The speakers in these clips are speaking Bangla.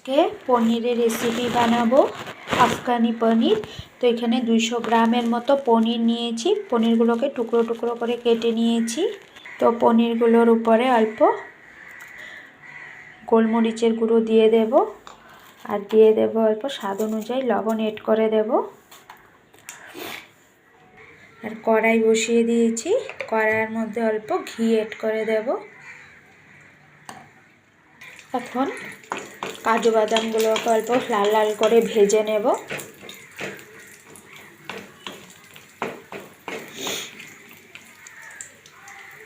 আজকে পনিরের রেসিপি বানাবো, আফগানি পনির। তো এখানে 200 গ্রামের মতো পনির নিয়েছি। পনিরগুলোকে টুকরো টুকরো করে কেটে নিয়েছি। তো পনিরগুলোর উপরে অল্প গোলমরিচের গুঁড়ো দিয়ে দেব, আর দিয়ে দেব অল্প স্বাদ অনুযায়ী লবণ এড করে দেব। আর কড়াই বসিয়ে দিয়েছি, কড়াইয়ের মধ্যে অল্প ঘি এড করে দেব। এখন কাজু বাদামগুলোকে অল্প লাল লাল করে ভেজে নেব।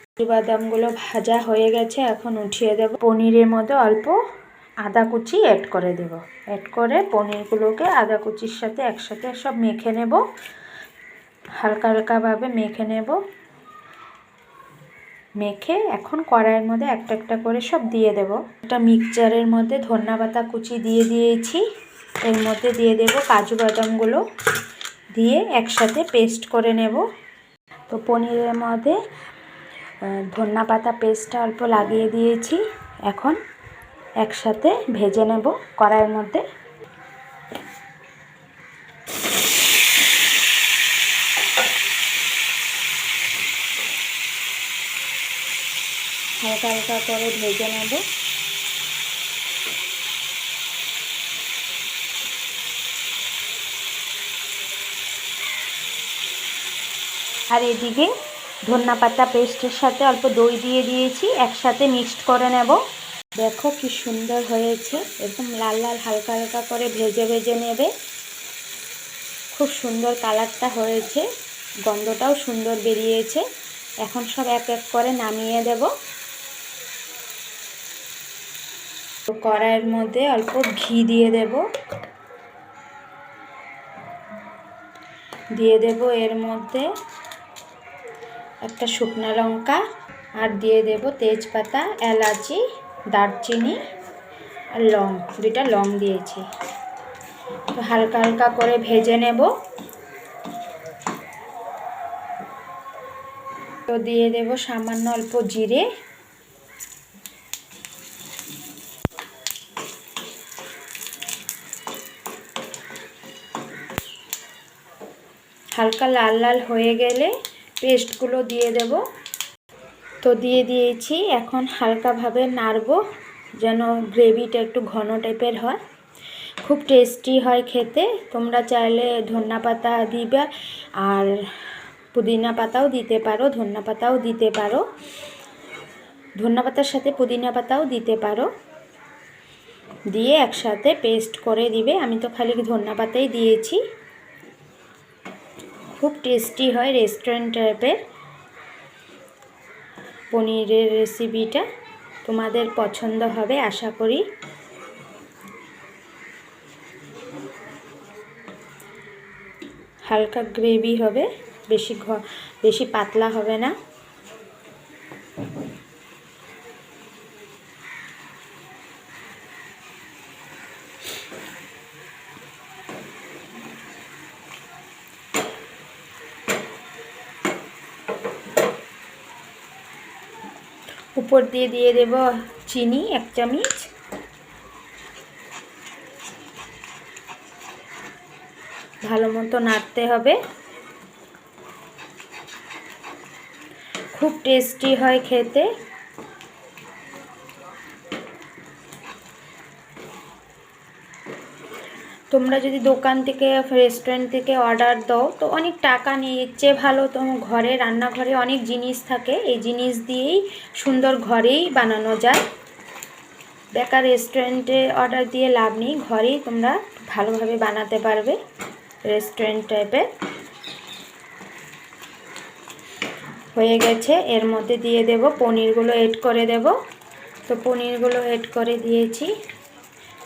কাজু বাদামগুলো ভাজা হয়ে গেছে, এখন উঠিয়ে দেব। পনিরের মধ্যে অল্প আদা কুচি অ্যাড করে দেব। অ্যাড করে পনিরগুলোকে আদা কুচির সাথে একসাথে সব মেখে নেব, হালকা হালকাভাবে মেখে নেব। মেখে এখন কড়াইয়ের মধ্যে একটা একটা করে সব দিয়ে দেব। একটা মিক্সচারের মধ্যে ধনেপাতা কুচি দিয়ে দিয়েছি, এর মধ্যে দিয়ে দেব কাজু বাদামগুলো, দিয়ে একসাথে পেস্ট করে নেব। তো পনিরের মধ্যে ধনেপাতা পেস্টটা অল্প লাগিয়ে দিয়েছি, এখন একসাথে ভেজে নেব কড়াইয়ের মধ্যে। হালকা হালকা করে ভেজে নেব। আর এদিকে ধনেপাতা পেস্টের সাথে অল্প দই দিয়ে দিয়েছি, একসাথে মিক্সড করে নেব। দেখো কি সুন্দর হয়েছে, এরকম লাল লাল হালকা হালকা করে ভেজে ভেজে নেবে। খুব সুন্দর কালারটা হয়েছে, গন্ধটাও সুন্দর বেরিয়েছে। এখন সব এক এক করে নামিয়ে দেব। তো কড়াইয়ের মধ্যে অল্প ঘি দিয়ে দেব, দিয়ে দেব এর মধ্যে একটা শুকনো লঙ্কা, আর দিয়ে দেব তেজপাতা, এলাচি, দারচিনি আর লং, 2টা লং দিয়েছি। তো হালকা হালকা করে ভেজে নেব। তো দিয়ে দেব সামান্য অল্প জিরে, হালকা লাল লাল হয়ে গেলে পেস্টগুলো দিয়ে দেব। তো দিয়ে দিয়েছি, এখন হালকাভাবে নাড়ব যেন গ্রেভিটা একটু ঘন টাইপের হয়। খুব টেস্টি হয় খেতে। তোমরা চাইলে ধনেপাতা দিবে, আর পুদিনা পাতাও দিতে পারো, ধনেপাতাও দিতে পারো, ধনেপাতার সাথে পুদিনা পাতাও দিতে পারো। দিয়ে একসাথে পেস্ট করে দিবে। আমি তো খালি ধনেপাতাই দিয়েছি। খুব টেস্টি হয়, রেস্টুরেন্ট টাইপের পনিরের রেসিপিটা। তোমাদের পছন্দ হবে আশা করি। হালকা গ্রেভি হবে, বেশি পাতলা হবে না। উপর দিয়ে দিয়ে দেব চিনি 1 চামচ। ভালো মতো নাড়তে হবে। খুব টেস্টি হয় খেতে। তোমরা যদি দোকান থেকে, রেস্টুরেন্ট থেকে অর্ডার দাও তো অনেক টাকা নিচ্ছে, ভালো তো ঘরে রান্নাঘরে অনেক জিনিস থাকে, এই জিনিস দিয়েই সুন্দর ঘরেই বানানো যায়। বেকার রেস্টুরেন্টে অর্ডার দিয়ে লাভ নেই, ঘরেই তোমরা ভালোভাবে বানাতে পারবে রেস্টুরেন্ট টাইপের। হয়ে গেছে, এর মধ্যে দিয়ে দেব পনিরগুলো এড করে দেব। তো পনিরগুলো এড করে দিয়েছি।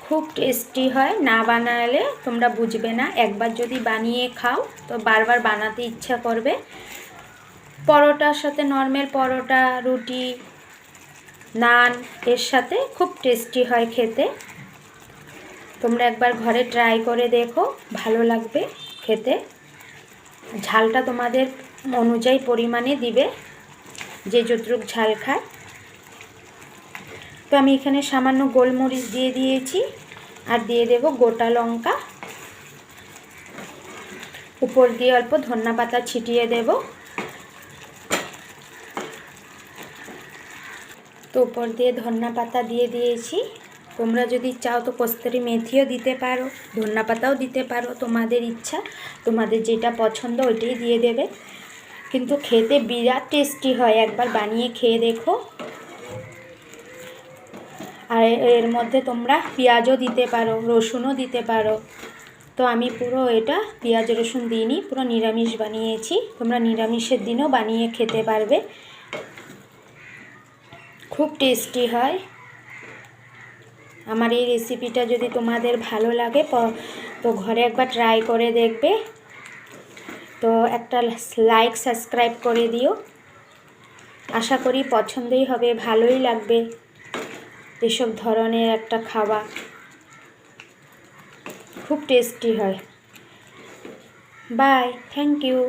খুব টেস্টি হয়, না বানালে তোমরা বুঝবে না। একবার যদি বানিয়ে খাও তো বারবার বানাতে ইচ্ছা করবে। পরোটার সাথে, নর্মাল পরোটা, রুটি, নান এর সাথে খুব টেস্টি হয় খেতে। তোমরা একবার ঘরে ট্রাই করে দেখো, ভালো লাগবে খেতে। ঝালটা তোমাদের অনুযায়ী পরিমাণে দিবে, যে যতটুক ঝাল খায়। তো আমি এখানে সামান্য গোলমরিচ দিয়ে দিয়েছি, আর দিয়ে দেব গোটা লঙ্কা, উপর দিয়ে অল্প ধনিয়া পাতা ছিটিয়ে দেব। তো উপর দিয়ে ধনিয়া পাতা দিয়ে দিয়েছি। তোমরা যদি চাও তো কস্তুরি মেথিও দিতে পারো, ধনিয়া পাতাও দিতে পারো, তোমাদের ইচ্ছা, তোমাদের যেটা পছন্দ ওইটাই দিয়ে দেবে। কিন্তু খেতে বিরাট টেস্টি হয়, একবার বানিয়ে খেয়ে দেখো। আর এর মধ্যে তোমরা পেঁয়াজও দিতে পারো, রসুনও দিতে পারো। তো আমি পুরো এটা পেঁয়াজ রসুন দিইনি, পুরো নিরামিষ বানিয়েছি। তোমরা নিরামিষের দিনও বানিয়ে খেতে পারবে, খুব টেস্টি হয়। আমার এই রেসিপিটা যদি তোমাদের ভালো লাগে তো ঘরে একবার ট্রাই করে দেখবে। তো একটা লাইক সাবস্ক্রাইব করে দিও। আশা করি পছন্দই হবে, ভালোই লাগবে এসব ধরনের একটা খাবার, খুব টেস্টি হয়। Bye, thank you.